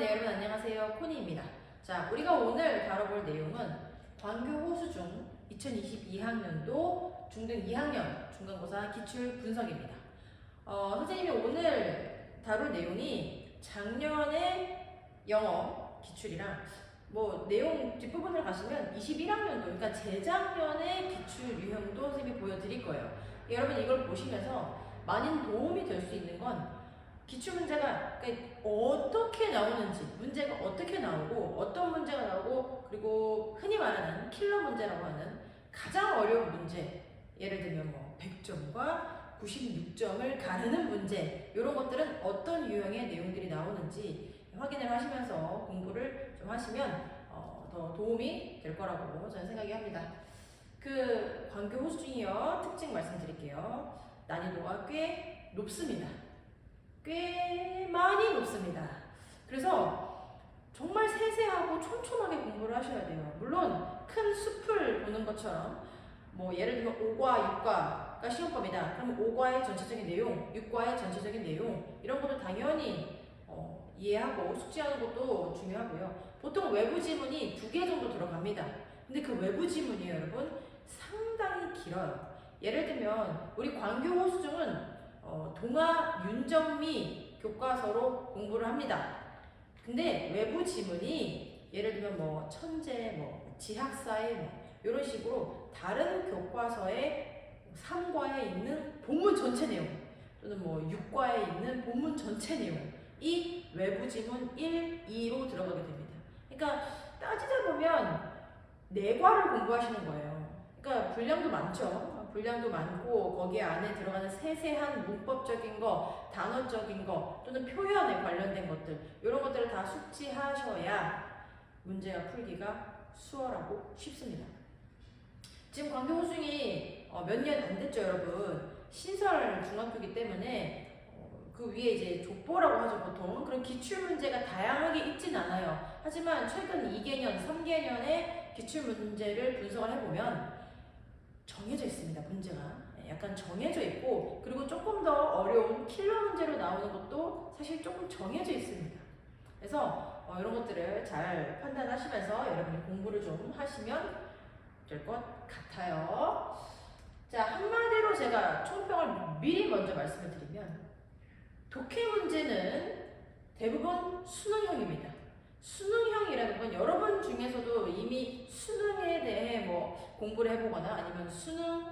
네, 여러분 안녕하세요. 코니입니다. 자, 우리가 오늘 다뤄볼 내용은 광교호수중 2022학년도 중등 2학년 중간고사 기출 분석입니다. 선생님이 오늘 다룰 내용이 작년의 영어 기출이랑 내용 뒷부분을 가시면 21학년도, 그러니까 재작년의 기출 유형도 선생님이 보여드릴 거예요. 여러분 이걸 보시면서 많은 도움이 될 수 있는 건 기출문제가 어떻게 나오는지, 문제가 어떻게 나오고, 어떤 문제가 나오고, 그리고 흔히 말하는 킬러 문제라고 하는 가장 어려운 문제, 예를 들면 100점과 96점을 가르는 문제, 이런 것들은 어떤 유형의 내용들이 나오는지 확인을 하시면서 공부를 좀 하시면 더 도움이 될 거라고 저는 생각이 합니다. 광교호수중이요, 특징 말씀드릴게요. 난이도가 꽤 높습니다. 꽤 많이 높습니다. 그래서 정말 세세하고 촘촘하게 공부를 하셔야 돼요. 물론 큰 숲을 보는 것처럼 예를 들면 5과, 6과가 시험범이다. 그럼 5과의 전체적인 내용, 6과의 전체적인 내용 이런 것도 당연히 이해하고 숙지하는 것도 중요하고요. 보통 외부 지문이 2개 정도 들어갑니다. 근데 그 외부 지문이요, 여러분, 상당히 길어요. 예를 들면 우리 광교호수중은 동아 윤정미 교과서로 공부를 합니다. 근데 외부 지문이 예를 들면 천재, 지학사회 이런 식으로 다른 교과서의 3과에 있는 본문 전체 내용 또는 6과에 있는 본문 전체 내용 이 외부 지문 1, 2로 들어가게 됩니다. 그러니까 따지다 보면 4과를 공부하시는 거예요. 그러니까 분량도 많죠. 분량도 많고 거기에 안에 들어가는 세세한 문법적인 거, 단어적인 거 또는 표현에 관련된 것들 이런 것들을 다 숙지하셔야 문제가 풀기가 수월하고 쉽습니다. 지금 광교호수중이 몇 년 안 됐죠, 여러분. 신설 중학교이기 때문에 그 위에 이제 족보라고 하죠, 보통. 그런 기출문제가 다양하게 있진 않아요. 하지만 최근 2개년, 3개년의 기출문제를 분석을 해보면 정해져 있습니다, 문제가. 약간 정해져 있고, 그리고 조금 더 어려운 킬러 문제로 나오는 것도 사실 조금 정해져 있습니다. 그래서 이런 것들을 잘 판단하시면서 여러분이 공부를 좀 하시면 될 것 같아요. 자, 한마디로 제가 총평을 미리 먼저 말씀을 드리면 독해 문제는 대부분 수능형입니다. 수능형이라는 건 여러분 중에서도 이미 수능에 대해 공부를 해보거나 아니면 수능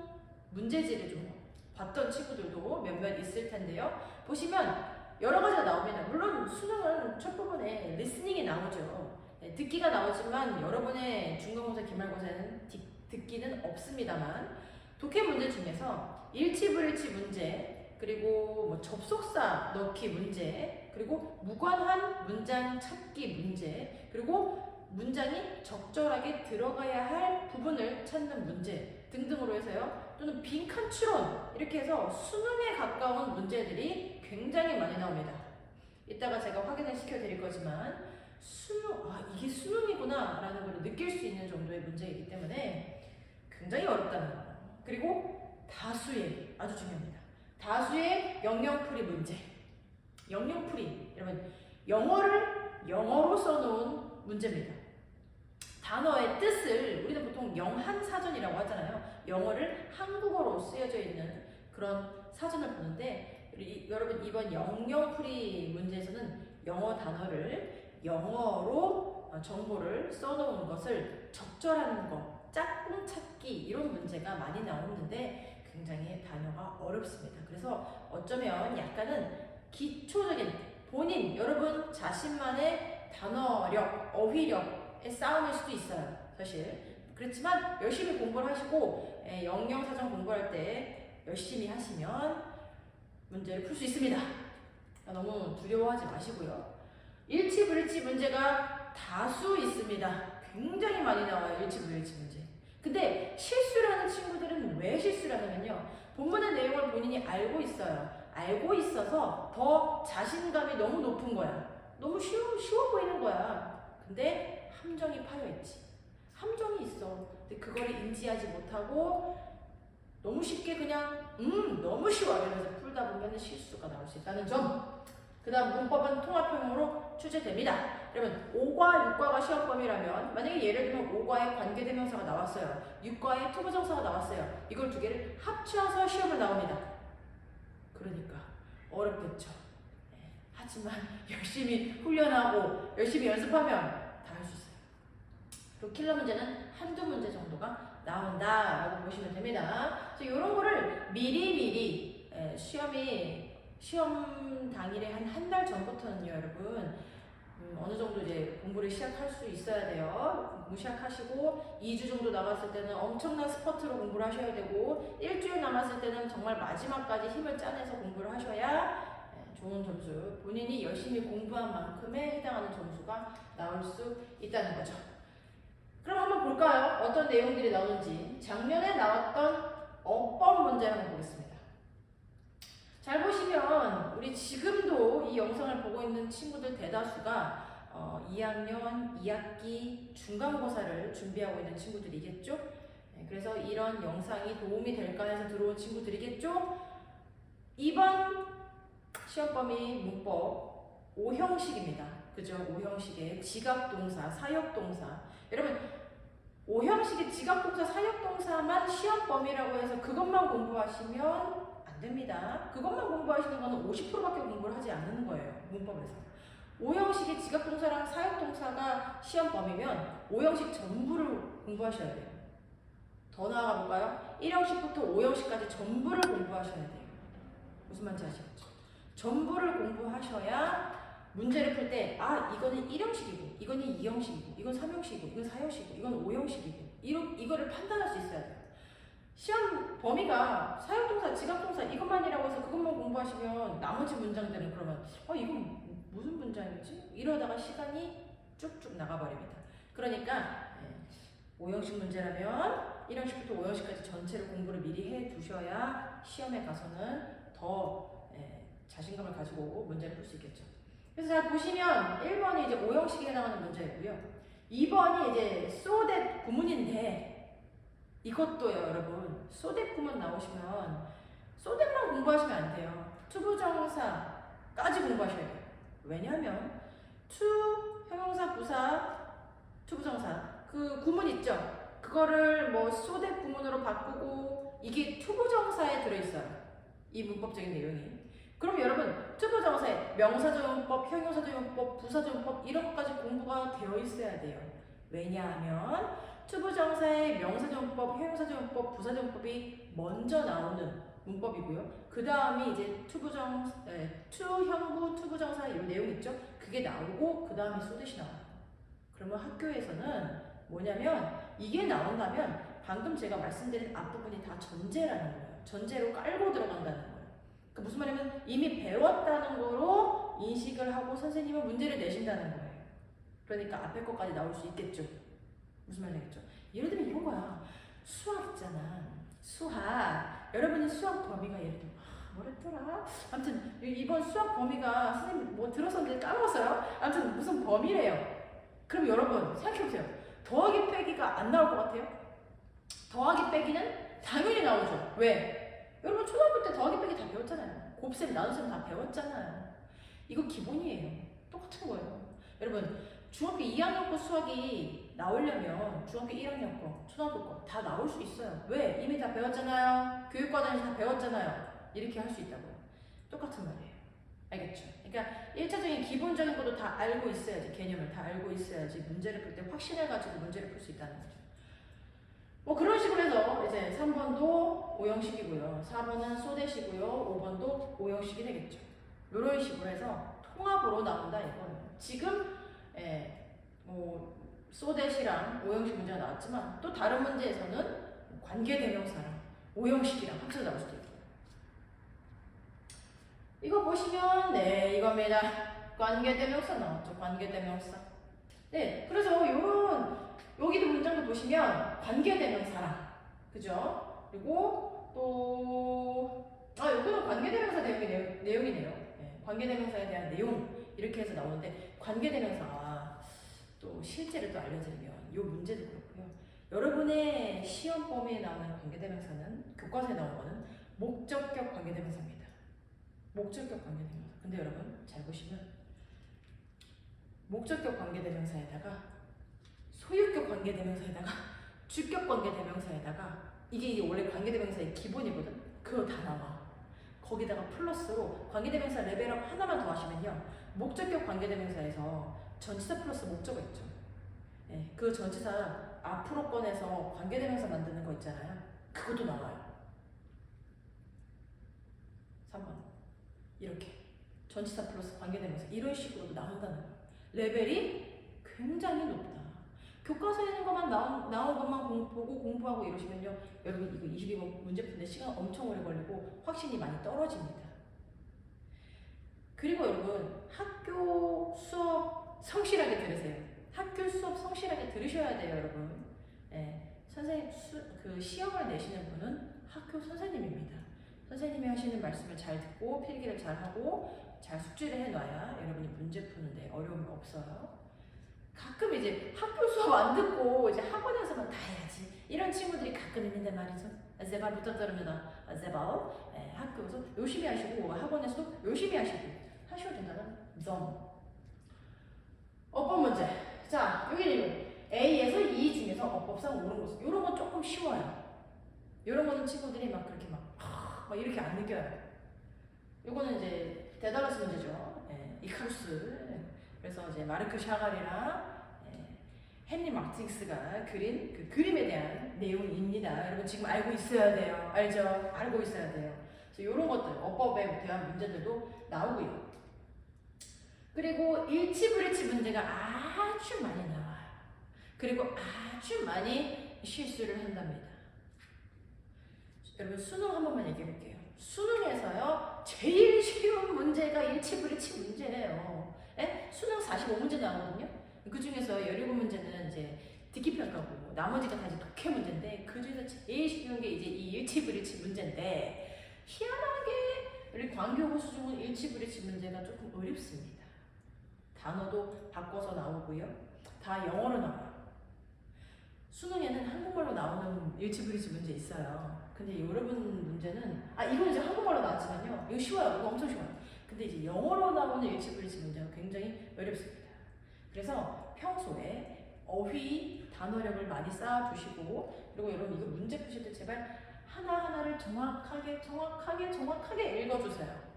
문제지를 좀 봤던 친구들도 몇몇 있을 텐데요. 보시면 여러 가지가 나옵니다. 물론 수능은 첫 부분에 리스닝이 나오죠. 듣기가 나오지만 여러분의 중간고사, 기말고사에는 듣기는 없습니다만 독해 문제 중에서 일치불일치 문제, 그리고 접속사 넣기 문제, 그리고 무관한 문장 찾기 문제, 그리고 문장이 적절하게 들어가야 할 부분을 찾는 문제 등등으로 해서요. 또는 빈칸 추론, 이렇게 해서 수능에 가까운 문제들이 굉장히 많이 나옵니다. 이따가 제가 확인을 시켜드릴 거지만 이게 수능이구나 라는 걸 느낄 수 있는 정도의 문제이기 때문에 굉장히 어렵다는 거예요. 그리고 다수의, 아주 중요합니다. 다수의 영영풀이 문제. 영영풀이, 여러분, 영어를 영어로 써놓은 문제입니다. 단어의 뜻을 우리는 보통 영한사전이라고 하잖아요. 영어를 한국어로 쓰여져 있는 그런 사전을 보는데 여러분 이번 영영풀이 문제에서는 영어 단어를 영어로 정보를 써놓은 것을 적절한 거, 짝꿍 찾기 이런 문제가 많이 나오는데 굉장히 단어가 어렵습니다. 그래서 어쩌면 약간은 기초적인 본인, 여러분 자신만의 단어력, 어휘력의 싸움일 수도 있어요. 사실. 그렇지만 열심히 공부를 하시고 영영사전 공부할 때 열심히 하시면 문제를 풀 수 있습니다. 너무 두려워하지 마시고요. 일치불일치 문제가 다수 있습니다. 굉장히 많이 나와요, 일치불일치 문제. 근데 실수를 하는 친구들은 왜 실수를 하냐면요. 본문의 내용을 본인이 알고 있어요. 알고 있어서 더 자신감이 너무 높은 거야. 너무 쉬워 보이는 거야. 근데 함정이 파여있지. 함정이 있어. 근데 그걸 인지하지 못하고 너무 쉽게 그냥 너무 쉬워 이러면서 풀다 보면 실수가 나올 수 있다는 점. 그 다음 문법은 통합형으로 출제됩니다. 그러면 5과 6과가 시험 범위라면 만약에 예를 들면 5과에 관계대명사가 나왔어요. 6과에 투부정사가 나왔어요. 이걸 두 개를 합쳐서 시험을 나옵니다. 그러니까 어렵겠죠. 네. 하지만 열심히 훈련하고 열심히 연습하면 다 할 수 있어요. 그리고 킬러 문제는 한두 문제 정도가 나온다라고 보시면 됩니다. 이런 거를 미리미리 시험 당일에 한 달 전부터는요, 여러분 어느 정도 이제 공부를 시작할 수 있어야 돼요. 공부 시작하시고 2주 정도 남았을 때는 엄청난 스퍼트로 공부를 하셔야 되고 일주일 남았을 때는 정말 마지막까지 힘을 짜내서 공부를 하셔야 좋은 점수, 본인이 열심히 공부한 만큼에 해당하는 점수가 나올 수 있다는 거죠. 그럼 한번 볼까요? 어떤 내용들이 나오는지. 작년에 나왔던 어법 문제 한번 보겠습니다. 잘 보시면 우리 지금도 이 영상을 보고 있는 친구들 대다수가 2학년 2학기 중간고사를 준비하고 있는 친구들이겠죠? 네, 그래서 이런 영상이 도움이 될까 해서 들어온 친구들이겠죠? 이번 시험 범위 문법 5형식입니다. 그죠? 5형식의 지각동사, 사역동사. 여러분 5형식의 지각동사, 사역동사만 시험 범위라고 해서 그것만 공부하시면 안 됩니다. 그것만 공부하시는 거는 50%밖에 공부를 하지 않는 거예요. 문법에서. 5형식의 지각동사랑 사역동사가 시험 범위면 5형식 전부를 공부하셔야 돼요. 더 나아가 볼까요? 1형식부터 5형식까지 전부를 공부하셔야 돼요. 무슨 말인지 아시겠죠? 전부를 공부하셔야 문제를 풀 때 이거는 1형식이고 이거는 2형식이고 이건 3형식이고 이건 4형식이고 이건 5형식이고 이거를 판단할 수 있어야 돼요. 시험 범위가 사역동사, 지각동사 이것만이라고 해서 그것만 공부하시면 나머지 문장들은 그러면 이건 무슨 문장이지? 이러다가 시간이 쭉쭉 나가버립니다. 그러니까 5형식 문제라면 1형식부터 5형식까지 전체를 공부를 미리 해 두셔야 시험에 가서는 더 자신감을 가지고 문제를 풀 수 있겠죠. 그래서 잘 보시면 1번이 이제 5형식에 해당하는 문제이고요. 2번이 이제 so that 구문인데 이것도요, 여러분. so that 구문 나오시면 so that만 공부하시면 안 돼요. 투부정사까지 공부하셔야 돼요. 왜냐하면 to, 형용사, 부사, 투부정사 그 구문 있죠? 그거를 뭐 so that 구문으로 바꾸고 이게 투부정사에 들어있어요. 이 문법적인 내용이. 그럼 여러분 투부정사에 명사적용법, 형용사적용법, 부사적용법 이런 것까지 공부가 되어 있어야 돼요. 왜냐하면 투부정사의 명사적용법, 형용사적용법, 부사적용법이 먼저 나오는 문법이고요. 그 다음이 이제 투, 형부, 투부정사 이런 내용 있죠? 그게 나오고 그 다음에 소댓이 나와요. 그러면 학교에서는 뭐냐면 이게 나온다면 방금 제가 말씀드린 앞부분이 다 전제라는 거예요. 전제로 깔고 들어간다는 거예요. 그 무슨 말이냐면 이미 배웠다는 거로 인식을 하고 선생님은 문제를 내신다는 거예요. 그러니까 앞에 것까지 나올 수 있겠죠. 무슨 말이겠죠? 예를 들면 이런 거야. 수학 있잖아. 수학. 여러분이 수학 범위가 예를 들면 뭐랬더라? 아무튼 이번 수학 범위가 선생님 뭐 들었었는데 까먹었어요. 아무튼 무슨 범위래요. 그럼 여러분 생각해보세요. 더하기 빼기가 안 나올 것 같아요? 더하기 빼기는 당연히 나오죠. 왜? 여러분 초등학교 때 더하기 빼기 다 배웠잖아요. 곱셈, 나눗셈 다 배웠잖아요. 이거 기본이에요. 똑같은 거예요. 여러분 중학교 2학년 거 수학이 나오려면 중학교 1학년 거, 초등학교 거 다 나올 수 있어요. 왜? 이미 다 배웠잖아요. 교육과정에서 다 배웠잖아요. 이렇게 할 수 있다고요. 똑같은 말이에요. 알겠죠? 그러니까 1차적인 기본적인 것도 다 알고 있어야지, 개념을 다 알고 있어야지 문제를 풀 때 확신해가지고 문제를 풀 수 있다는 거죠. 뭐 그런 식으로 해서 이제 3번도 5형식이고요. 4번은 소댓이고요. 5번도 5형식이 되겠죠. 이런 식으로 해서 통합으로 나온다 이거예요. 지금 뭐 소댓이랑 5형식 문제가 나왔지만 또 다른 문제에서는 관계대명사랑 5형식이랑 합쳐서 나올 수도 있고. 이거 보시면 이겁니다. 관계대명사 나왔죠. 관계대명사. 네, 그래서 여기도 문장도 보시면 관계대명사랑, 그죠? 그리고 또 이거는 관계대명사 내용이네요. 네, 관계대명사에 대한 내용 이렇게 해서 나오는데 관계대명사가 또 실제를 또 알려드리면 이 문제도 그렇고요. 여러분의 시험 범위에 나오는 관계대명사는 교과서에 나온 거는 목적격 관계대명사입니다. 목적격 관계대명사. 근데 여러분 잘 보시면 목적격 관계대명사에다가 소유격 관계대명사에다가 주격 관계대명사에다가 이게 원래 관계대명사의 기본이거든. 그거 다 나와. 거기다가 플러스로 관계대명사 레벨업 하나만 더 하시면요. 목적격 관계대명사에서 전치사 플러스 목적어 있죠. 예, 그 전치사 앞으로 꺼내서 관계대명사 만드는 거 있잖아요. 그것도 나와요. 3번. 이렇게. 전치사 플러스 관계대명사. 이런 식으로 나온다는 거예요. 레벨이 굉장히 높다. 교과서에 있는 것만 나온 것만 보고 공부하고 이러시면요. 여러분 이거 22번 문제 푸는데 시간 엄청 오래 걸리고 확신이 많이 떨어집니다. 그리고 여러분 학교 수업 성실하게 들으세요. 학교 수업 성실하게 들으셔야 돼요, 여러분. 네, 선생님 그 시험을 내시는 분은 학교 선생님입니다. 선생님이 하시는 말씀을 잘 듣고 필기를 잘 하고 잘 숙지를 해놔야 여러분이 문제 푸는데 어려움이 없어요. 가끔 이제 학교 수업 안 듣고 이제 학원에서만 다 해야지 이런 친구들이 가끔 있는데 말이죠. 제발부터 들으면 제발 학교에서 열심히 하시고 학원에서도 열심히 하셔도 된다는 점. 어법 문제. 자, 여기는 A에서 E 중에서 어법상 옳은 것은 이런 건 조금 쉬워요. 이런 거는 친구들이 막 그렇게 막 이렇게 안 느껴요. 요거는 이제 데달러스 문제죠. 이카루스. 그래서 이제 마르크 샤갈이랑 헨리 마틴스가 그린 그 그림에 대한 내용입니다. 여러분 지금 알고 있어야 돼요. 알죠? 알고 있어야 돼요. 그래서 이런 것들 어법에 대한 문제들도 나오고요. 그리고 일치불일치 문제가 아주 많이 나와요. 그리고 아주 많이 실수를 한답니다. 여러분 수능 한 번만 얘기해 볼게요. 수능에서요 제일 쉬운 문제가 일치불일치 문제예요. 수능 45문제 나오거든요. 그 중에서 17문제는 이제 듣기 평가고 나머지가 다 이제 독해 문제인데 그 중에서 제일 쉬운 게 이제 이 일치불일치 문제인데 희한하게 우리 광교고 수중은 일치불일치 문제가 조금 어렵습니다. 단어도 바꿔서 나오고요. 다 영어로 나와요. 수능에는 한국말로 나오는 일치불일치 문제 있어요. 근데 여러분 문제는 이건 이제 한국말로 나왔지만요. 이거 쉬워요. 이거 엄청 쉬워요. 근데 이제 영어로 나오는 일치불일치 문제가 굉장히 어렵습니다. 그래서 평소에 어휘, 단어력을 많이 쌓아두시고 그리고 여러분 이거 문제 푸실 때 제발 하나하나를 정확하게 읽어주세요.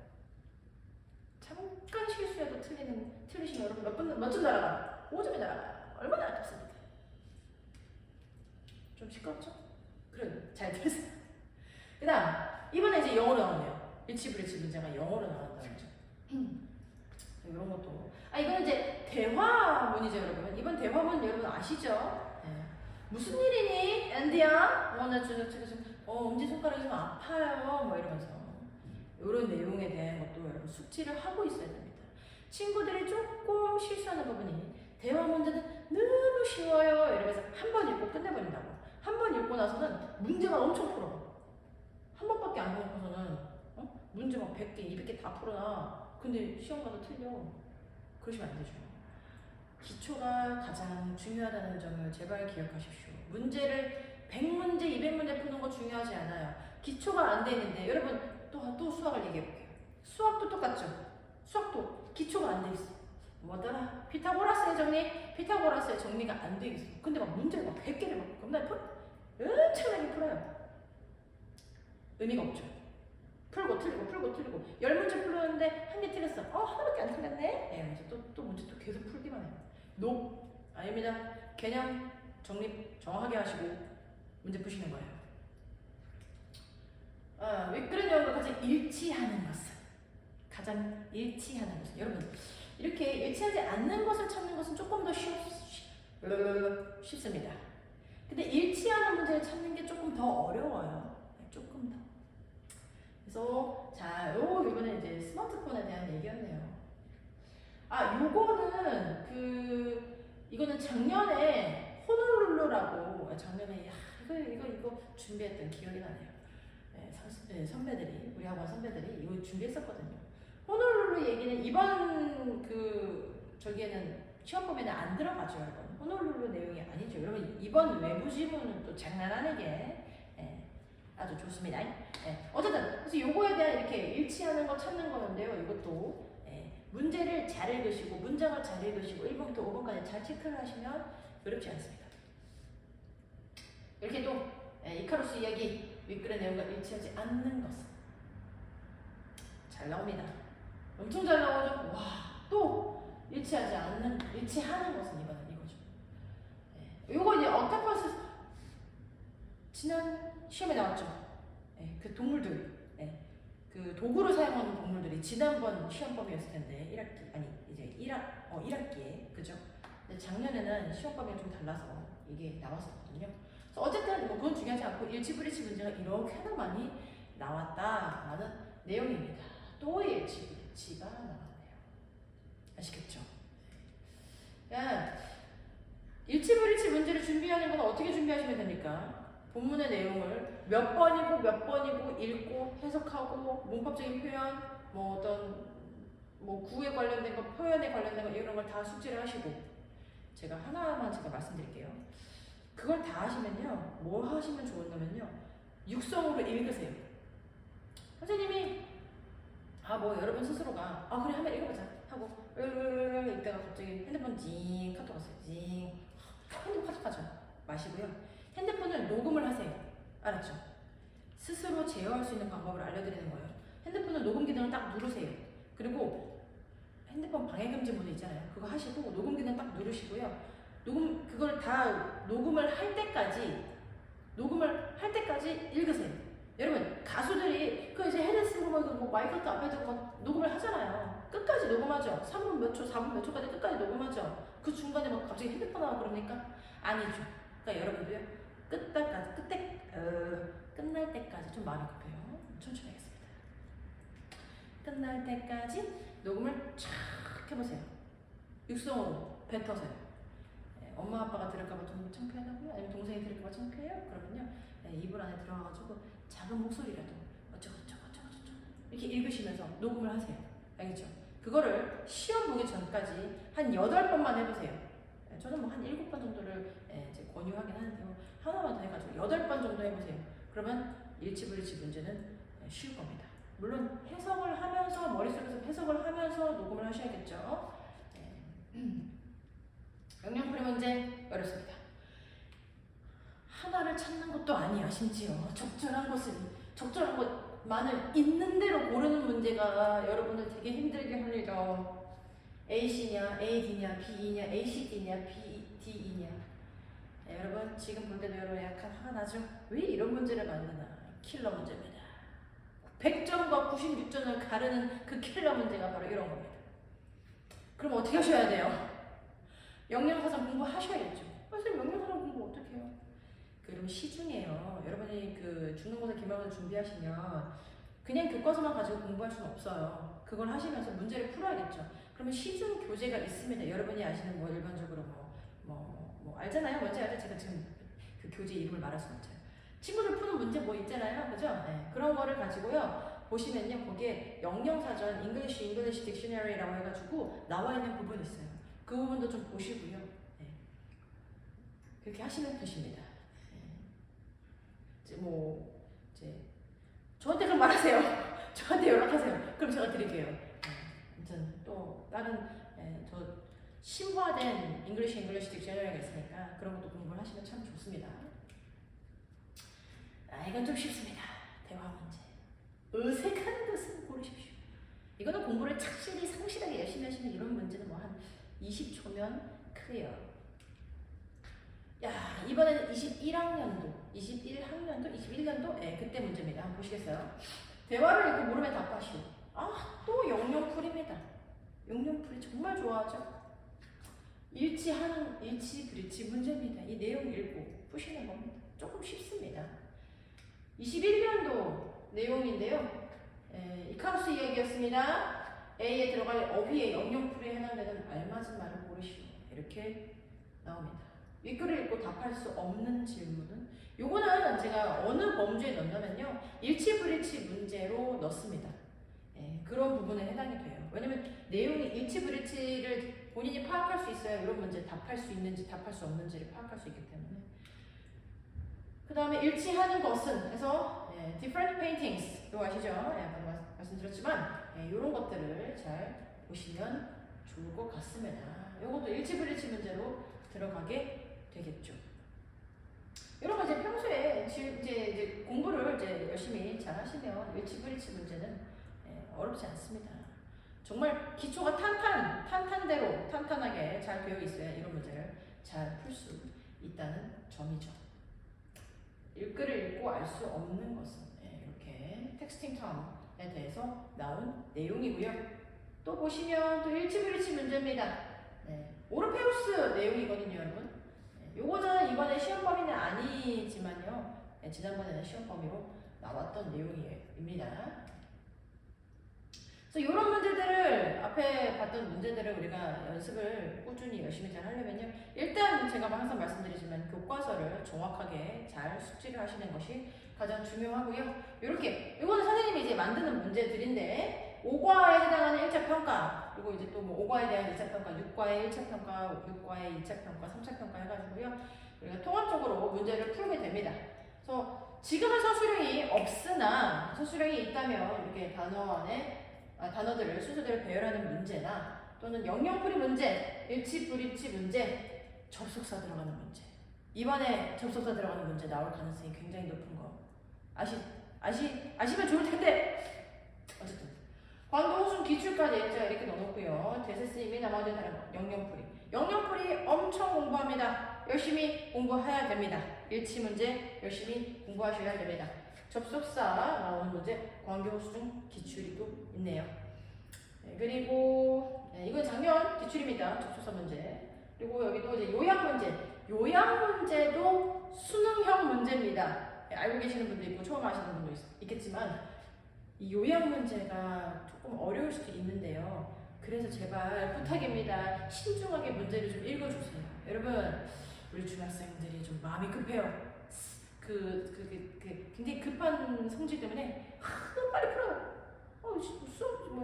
잠깐 실수해도 틀리시면 여러분 몇 점 날아가? 5점이 날아가요. 얼마나 아깝습니까? 좀 시끄럽죠? 그래, 잘 들으세요. 그 다음 이번에 이제 영어로 나오네요. 일치불일치 문제가 영어로 나온다는 점. 이런 것도 이거는 이제 대화문이죠, 여러분. 이번 대화문 여러분 아시죠? 무슨 일이니, 앤디야? 나 엄지손가락이 좀 아파요. 뭐 이러면서 이런 내용에 대한 것도 여러분 숙지를 하고 있어야 됩니다. 친구들이 조금 실수하는 부분이 대화 문제는 너무 쉬워요. 이러면서 한 번 읽고 끝내버린다고. 한 번 읽고 나서는 문제만 엄청 풀어. 한 번밖에 안 읽고서는 문제 막 100개, 200개 다 풀어놔. 근데 시험 가서 틀려. 그러시면 안 되죠. 기초가 가장 중요하다는 점을 제발 기억하십시오. 문제를 100문제, 200문제 푸는 거 중요하지 않아요. 기초가 안 돼 있는데 여러분 또 수학을 얘기해 볼게요. 수학도 똑같죠. 수학도 기초가 안 돼 있어. 뭐더라? 피타고라스의 정리? 피타고라스의 정리가 안 돼 있어. 근데 막 문제를 막 100개를 막 겁나 엄청나게 풀어요. 의미가 없죠. 풀고 틀리고 10문제 풀었는데 한 개 틀렸어. 하나밖에 안 틀렸네. 그래서 또 문제 또 계속 풀기만 해요. 아닙니다. 개념 정립 정확하게 하시고 문제 푸시는 거예요. 윗그릇 영어가 가장 일치하는 것은 여러분 이렇게 일치하지 않는 것을 찾는 것은 조금 더 쉽습니다. 근데 일치하는 문제를 찾는 게 조금 더 어려워요. 조금 더. 그래서 자, 이거는 이제 스마트폰에 대한 얘기였네요. 이거는 작년에 호놀룰루라고 작년에 이거 준비했던 기억이 나네요. 선배들이 우리 학원 선배들이 이거 준비했었거든요. 호놀룰루 얘기는 이번 저기에는 시험 보면은 안 들어가죠, 여러분. 호놀룰루 내용이 아니죠. 여러분 이번 외부 지문은 또 장난 아니게 아주 좋습니다. 어쨌든 그래서 요거에 대한 이렇게 일치하는 거 찾는 거는데요. 이것도 문제를 잘 읽으시고 문장을 잘 읽으시고 1번부터 5번까지 잘 체크를 하시면 어렵지 않습니다. 이렇게 또 이카루스 이야기 윗글의 내용과 일치하지 않는 것은 잘 나옵니다. 엄청 잘 나오죠? 와, 또 일치하는 것은 이거죠. 요거 이제 옥타퍼스 지난 시험에 나왔죠. 그 동물들, 그 도구를 사용하는 동물들이 지난번 시험범위였을 텐데 1학기 아니 이제 1학기에 그죠? 근데 작년에는 시험범위가 좀 달라서 이게 나왔었거든요. 그래서 어쨌든 뭐 그건 중요하지 않고 일치 브리치 문제가 이렇게나 많이 나왔다라는 내용입니다. 또 일치 브리치가 나왔네요. 아시겠죠? 그냥 일치 브리치 문제를 준비하는 건 어떻게 준비하시면 됩니까? 본문의 내용을 몇 번이고 읽고 해석하고 문법적인 표현, 뭐 어떤 뭐 구에 관련된 거, 표현에 관련된 거 이런 걸 다 숙지를 하시고 제가 하나만 말씀드릴게요. 그걸 다 하시면요, 뭐 하시면 좋냐면요, 육성으로 읽으세요. 선생님이 뭐 여러분 스스로가 그래 한번 읽어보자 하고 이따가 갑자기 핸드폰 징 카톡 왔어요. 징 핸드폰 카톡하죠. 마시고요. 핸드폰을 녹음을 하세요. 알았죠? 스스로 제어할 수 있는 방법을 알려드리는 거예요. 핸드폰을 녹음 기능을 딱 누르세요. 그리고 핸드폰 방해금지 모드 있잖아요. 그거 하시고 녹음 기능 딱 누르시고요. 그걸 다 녹음을 할 때까지 읽으세요. 여러분 가수들이 그 이제 헤드셋으로 뭐 마이크 앞에 두고 막 녹음을 하잖아요. 끝까지 녹음하죠. 3분 몇 초, 4분 몇 초까지 끝까지 녹음하죠. 그 중간에 막 갑자기 핸드폰 나와 그러니까 아니죠. 그러니까 여러분도요 끝날 때까지 좀 마음이 급해요. 천천히 하겠습니다. 끝날 때까지 녹음을 쫙 해보세요. 육성으로 뱉어서요. 엄마 아빠가 들을까봐 좀 창피하다고요? 아니면 동생이 들을까봐 창피해요? 그러면요 이불 안에 들어가가지고 작은 목소리라도 어쩌고 이렇게 읽으시면서 녹음을 하세요. 알겠죠? 그거를 시험 보기 전까지 한 8번만 해보세요. 저는 뭐 한 7번 정도를 이제 권유하긴 하는데요. 하나만 더 해가지고 8번 정도 해보세요. 그러면 일치불일치 문제는 쉬울 겁니다. 물론 해석을 하면서 머릿속에서 해석을 하면서 녹음을 하셔야겠죠. 영양풀이 문제 어렵습니다. 하나를 찾는 것도 아니야. 심지어 적절한 것만을 있는 대로 고르는 문제가 여러분을 되게 힘들게 합니다. AC냐, AD냐, B이냐, ACD냐, BD이냐. 여러분 지금 볼 때도 여러분 약간 화가 나죠? 왜 이런 문제를 만드나? 킬러 문제입니다. 100점과 96점을 가르는 그 킬러 문제가 바로 이런 겁니다. 그럼 어떻게 하셔야 돼요? 영양사전 공부하셔야겠죠. 선생님 영양사전 공부 어떻게 해요? 그럼 시중에요. 여러분이 그 중간고사 기말고사 준비하시면 그냥 교과서만 가지고 공부할 수는 없어요. 그걸 하시면서 문제를 풀어야겠죠. 그러면 시중 교재가 있습니다. 여러분이 아시는 뭐 일반적으로 뭐 알잖아요. 뭔지 알죠? 제가 지금 그 교재 이름을 말할 수는 없죠. 친구들 푸는 문제 뭐 있잖아요. 그죠? 그런 거를 가지고요. 보시면요. 거기에 영영사전, English Dictionary라고 해가지고 나와 있는 부분이 있어요. 그 부분도 좀 보시고요. 그렇게 하시면 되십니다. 이제 저한테 그럼 말하세요. 저한테 연락하세요. 그럼 제가 드릴게요. 아무튼 또 다른 저 심화된 English Dictionary가 있으니까 그런 것도 공부를 하시면 참 좋습니다. 이건 좀 쉽습니다. 대화 문제. 어색한 것은 고르십시오. 이거는 공부를 착실히 상실하게 열심히 하시면 이런 문제는 뭐 한 20초면 클리어. 이번에는 21학년도, 21년도? 그때 문제입니다. 한번 보시겠어요? 대화를 읽고 물으면 답하시오. 또 영영풀입니다. 영영풀이 정말 좋아하죠? 일치 브리치 문제입니다. 이 내용 읽고 푸시는 겁니다. 조금 쉽습니다. 21년도 내용인데요. 이카루스 이야기였습니다. A에 들어갈 어휘의 영영풀이에 해당되는 알맞은 말을 고르시오. 이렇게 나옵니다. 윗글을 읽고 답할 수 없는 질문은 요거는 제가 어느 범주에 넣냐면요. 일치 브리치 문제로 넣습니다. 그런 부분에 해당이 돼요. 왜냐면 내용이 일치 브리치를 본인이 파악할 수 있어야 이런 문제 답할 수 있는지 답할 수 없는지를 파악할 수 있기 때문에. 그 다음에 일치하는 것은 해서 different paintings 이거 아시죠? 아까 말씀드렸지만 이런 것들을 잘 보시면 좋을 것 같습니다. 이것도 일치불일치 문제로 들어가게 되겠죠. 이런 거 이제 평소에 이제 공부를 이제 열심히 잘 하시면 일치불일치 문제는 어렵지 않습니다. 정말 기초가 탄탄하게 잘 되어 있어야 이런 문제를 잘 풀 수 있다는 점이죠. 글을 읽고 알 수 없는 것은 이렇게 텍스팅 텀에 대해서 나온 내용이고요. 또 보시면 또 일치불일치 문제입니다. 오르페우스 내용이거든요, 여러분. 요거는 이번에 시험 범위는 아니지만요. 지난번에는 시험 범위로 나왔던 내용입니다. 그래서 이런 문제들을 앞에 봤던 문제들을 우리가 연습을 꾸준히 열심히 잘 하려면요. 일단 제가 항상 말씀드리지만 교과서를 정확하게 잘 숙지를 하시는 것이 가장 중요하고요. 이거는 선생님이 이제 만드는 문제들인데 5과에 해당하는 1차 평가, 그리고 이제 또 뭐 5과에 대한 2차 평가, 6과의 1차 평가, 6과의 2차 평가, 3차 평가 해가지고요. 우리가 통합적으로 문제를 풀게 됩니다. 그래서 지금은 서술형이 없으나 서술형이 있다면 이렇게 단어 안에 단어들을 순서대로 배열하는 문제나 또는 영영풀이 문제, 일치불일치 문제, 접속사 들어가는 문제. 이번에 접속사 들어가는 문제 나올 가능성이 굉장히 높은 거 아시면 좋을 텐데 어쨌든 광교, 호순, 기출까지 제가 이렇게 넣어놓고요. 대세스님이 나머지 다른 거 영영풀이 엄청 공부합니다. 열심히 공부해야 됩니다. 일치 문제 열심히 공부하셔야 됩니다. 접속사 나오는 문제, 광교, 호수중, 기출이 또 있네요. 그리고 이건 작년 기출입니다. 접속사 문제. 그리고 여기도 이제 요약 문제. 요약 문제도 수능형 문제입니다. 알고 계시는 분도 있고 처음 하시는 분도 있겠지만 이 요약 문제가 조금 어려울 수도 있는데요. 그래서 제발 부탁입니다. 신중하게 문제를 좀 읽어주세요. 여러분, 우리 중학생들이 좀 마음이 급해요. 굉장히 급한 성질 때문에 너무 빨리 풀어요.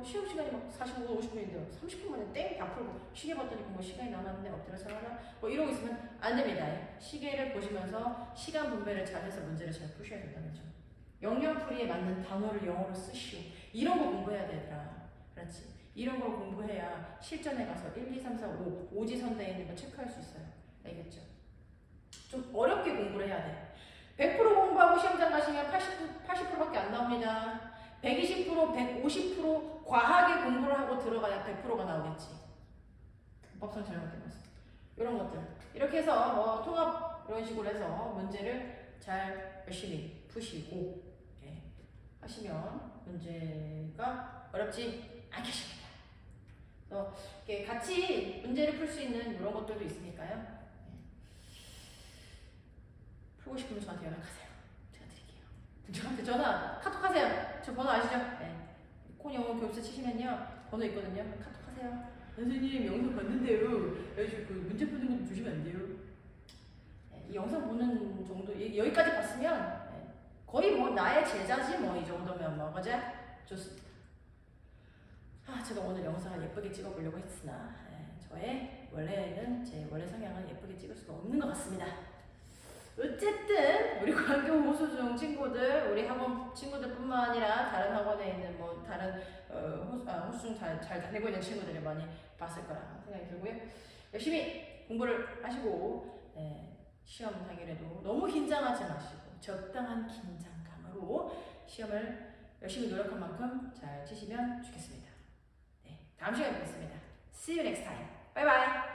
시험 시간이 막 45분, 50분인데요. 30분 만에 땡 다 풀고 시계 봤더니 뭐 시간이 남았는데 엎드려서 하나 이러고 있으면 안 됩니다. 시계를 보시면서 시간 분배를 잘해서 문제를 잘 푸셔야 된다는 점. 영영풀이에 맞는 단어를 영어로 쓰시오. 이런 거 공부해야 되더라. 그렇지? 이런 걸 공부해야 실전에 가서 1, 2, 3, 4, 5 오지선대에 있는 거 체크할 수 있어요. 알겠죠? 좀 어렵게 공부를 해야 돼. 100% 공부하고 시험장 가시면 80%밖에 안 나옵니다. 120%, 150% 과하게 공부를 하고 들어가야 100%가 나오겠지. 법상 잘못되면서. 이런 것들. 이렇게 해서 뭐 통합 이런 식으로 해서 문제를 잘 열심히 푸시고 하시면 문제가 어렵지 않겠습니다. 그래서 이렇게 같이 문제를 풀 수 있는 이런 것들도 있으니까요. 풀고 싶으면 저한테 연락하세요. 제가 드릴게요. 저한테 카톡 하세요. 저 번호 아시죠? 콘영어 교습 치시면요. 번호 있거든요. 카톡 하세요. 선생님 영상 봤는데요. 그 문제 푸는 거 좀 주시면 안 돼요? 이 영상 보는 정도 여기까지 봤으면 거의 뭐 나의 제자지 뭐 이 정도면 뭐 그죠? 좋습니다. 제가 오늘 영상을 예쁘게 찍어보려고 했으나 저의 제 원래 성향은 예쁘게 찍을 수가 없는 것 같습니다. 어쨌든 우리 광교 호수중 친구들, 우리 학원 친구들뿐만 아니라 다른 학원에 있는 뭐 다른 호수중 잘 다니고 있는 친구들이 많이 봤을 거라 생각이 들고요. 열심히 공부를 하시고 시험 당일에도 너무 긴장하지 마시고 적당한 긴장감으로 시험을 열심히 노력한 만큼 잘 치시면 좋겠습니다. 다음 시간에 뵙겠습니다. See you next time. Bye bye.